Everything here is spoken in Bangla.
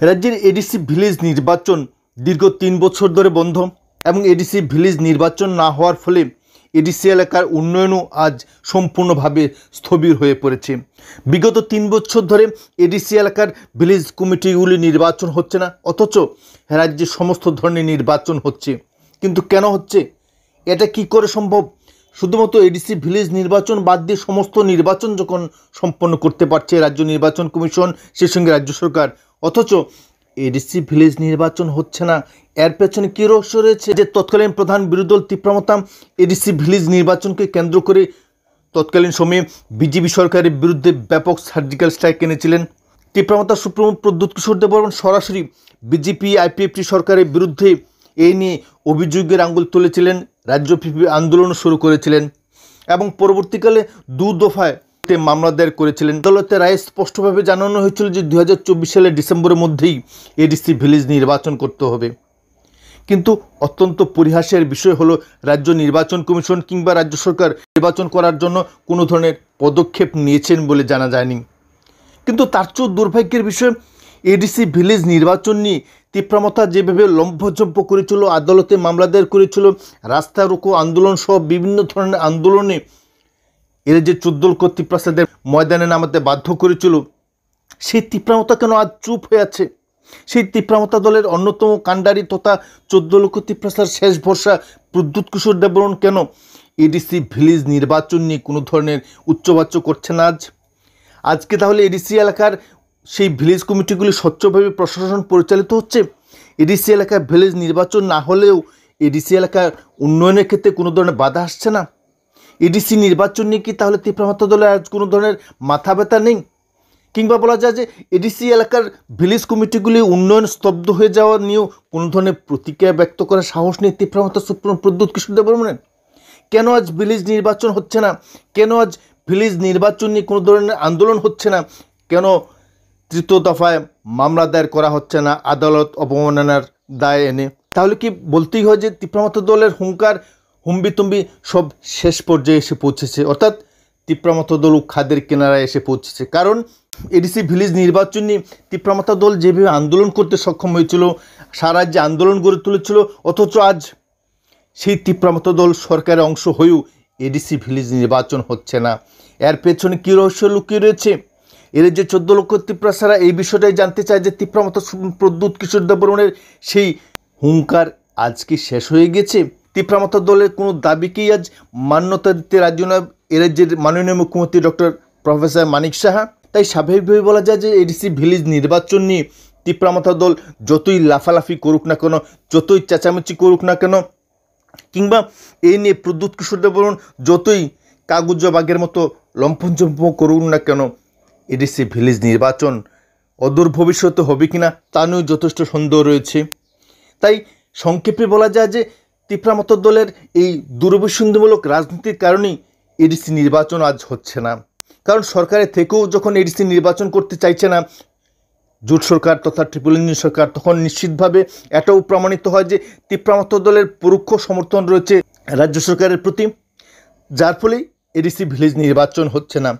রাজ্যের এডিসি ভিলেজ নির্বাচন দীর্ঘ ৩ বছর ধরে বন্ধ এবং এডিসি ভিলেজ নির্বাচন না হওয়ার ফলে এডিসি এলাকার উন্নয়নও আজ সম্পূর্ণভাবে স্থবির হয়ে পড়েছে। বিগত ৩ বছর ধরে এডিসি এলাকার ভিলেজ কমিটিগুলি নির্বাচন হচ্ছে না, অথচ রাজ্যে সমস্ত ধরনের নির্বাচন হচ্ছে। কিন্তু কেন হচ্ছে, এটা কি করে সম্ভব? শুধুমাত্র এডিসি ভিলেজ নির্বাচন বাদ দিয়ে সমস্ত নির্বাচন যখন সম্পন্ন করতে পারছে রাজ্য নির্বাচন কমিশন, সেই সঙ্গে রাজ্য সরকার, অথচ এডিসি ভিলেজ নির্বাচন হচ্ছে না। এর পেছনে কী রহস্য রয়েছে? যে তৎকালীন প্রধান বিরোধী দল তীব্রমতা এডিসি ভিলেজ নির্বাচনকে কেন্দ্র করে তৎকালীন সময়ে বিজেপি সরকারের বিরুদ্ধে ব্যাপক সার্জিক্যাল স্ট্রাইক এনেছিলেন। তীব্রমতা সুপ্রিমো প্রদ্যুৎ কিশোর দেববর্মন সরাসরি বিজেপি আইপিএফটি সরকারের বিরুদ্ধে এই নিয়ে অভিযোগের আঙুল তুলেছিলেন, রাজ্যব্যাপী আন্দোলন শুরু করেছিলেন এবং পরবর্তীকালে 2 দফায় মামলা দায়ের করেছিলেন। আদালতের রায়ে স্পষ্টভাবে জানানো হয়েছিল যে 2024 সালের ডিসেম্বরের মধ্যেই এডিসি ভিলেজ নির্বাচন করতে হবে। কিন্তু অত্যন্ত পরিহাসের বিষয় হলো রাজ্য নির্বাচন কমিশন কিংবা রাজ্য সরকার নির্বাচন করার জন্য কোনো ধরনের পদক্ষেপ নিয়েছেন বলে জানা যায়নি। কিন্তু তার চেয়েও দুর্ভাগ্যের বিষয়, এডিসি ভিলেজ নির্বাচন নিয়ে তীব্রমতা যেভাবে লম্ফঝম্প করেছিল, আদালতে মামলা দায়ের করেছিল, রাস্তা রোকো আন্দোলন সহ বিভিন্ন ধরনের আন্দোলনে এরা যে 14 লক্ষ তীব্রপ্রসাদের ময়দানে নামাতে বাধ্য করেছিল, সেই তীব্রমতা কেন আজ চুপ হয়ে আছে? সেই তীব্রমতা দলের অন্যতম কাণ্ডারি তথা 14 লক্ষ তীব্রপ্রসাদ শেষ ভরসা প্রদ্যুৎ কিশোর দেববর্মন কেন এডিসি ভিলেজ নির্বাচন নিয়ে কোনো ধরনের উচ্চবাচ্য করছে না আজকে? তাহলে এডিসি এলাকার সেই ভিলেজ কমিটিগুলি স্বচ্ছভাবে প্রশাসন পরিচালিত হচ্ছে। এডিসি এলাকার ভিলেজ নির্বাচন না হলেও এডিসি এলাকার উন্নয়নের ক্ষেত্রে কোনো ধরনের বাধা আসছে না। এডিসি নির্বাচন নিয়ে কি তাহলে তীব্রমতা দলের আজ কোনো ধরনের মাথা ব্যথা নেই? কিংবা বলা যায় যে এডিসি এলাকার ভিলেজ কমিটিগুলি উন্নয়ন স্তব্ধ হয়ে যাওয়া নিয়েও কোনো ধরনের প্রতিক্রিয়া ব্যক্ত করার সাহস নেই তীব্রমতা সুপ্রিমো প্রদ্যুৎ কিশোর দেববর্মনের? কেন আজ ভিলেজ নির্বাচন হচ্ছে না? কেন আজ ভিলেজ নির্বাচন নিয়ে কোনো ধরনের আন্দোলন হচ্ছে না? কেন 3য় দফায় মামলা দায়ের করা হচ্ছে না আদালত অবমাননার দায় এনে? তাহলে কি বলতেই হয় যে তীব্রমতা দলের হুঙ্কার হুম্বিতম্বি সব শেষ পর্যায়ে এসে পৌঁছেছে, অর্থাৎ তীব্রমতা দল খাদের কিনারায় এসে পৌঁছেছে। কারণ এডিসি ভিলেজ নির্বাচন নিয়ে তীব্রমতা দল যেভাবে আন্দোলন করতে সক্ষম হয়েছিল, সারা রাজ্যে আন্দোলন গড়ে তুলেছিল, অথচ আজ সেই তীব্রমতা দল সরকারের অংশ হয়েও এডিসি ভিলেজ নির্বাচন হচ্ছে না। এর পেছনে কী রহস্য লুকিয়ে রয়েছে? এর যে 14 লক্ষ তীব্রপ্রসাদরা এই বিষয়টাই জানতে চায় যে তীব্রমতা প্রদ্যুৎ কিশোর দেববর্মনের সেই হুঙ্কার আজ কি শেষ হয়ে গেছে? তীব্রমতা দলের কোনো দাবিকেই আজ মান্যতা দিতে রাজ্য নয় এ রাজ্যের মাননীয় মুখ্যমন্ত্রী ডক্টর প্রফেসর মানিক সাহা। তাই স্বাভাবিকভাবে বলা যায় যে এডিসি ভিলেজ নির্বাচন নিয়ে তীব্রমতা দল যতই লাফালাফি করুক না কেন, যতই চেঁচামেচি করুক না কেন, কিংবা এই নিয়ে প্রদ্যুৎ কিশোর দেববর্মন যতই কাগুজবাগের মতো লম্ফনজম্প করুক না কেন, এডিসি ভিলেজ নির্বাচন অদূর ভবিষ্যতে হবে কিনা তা নিয়েও যথেষ্ট সন্দেহ রয়েছে। তাই সংক্ষেপে বলা যায় যে তীব্রমতা দলের এই দূরভিসন্ধিমূলক রাজনীতির কারণেই এডিসি নির্বাচন আজ হচ্ছে না। কারণ সরকারের থেকেও যখন এডিসি নির্বাচন করতে চাইছে না জোট সরকার তথা ট্রিপল ইঞ্জিন সরকার, তখন নিশ্চিতভাবে এটাও প্রমাণিত হয় যে তীব্রমতা দলের পরোক্ষ সমর্থন রয়েছে রাজ্য সরকারের প্রতি, যার ফলেই এডিসি ভিলেজ নির্বাচন হচ্ছে না।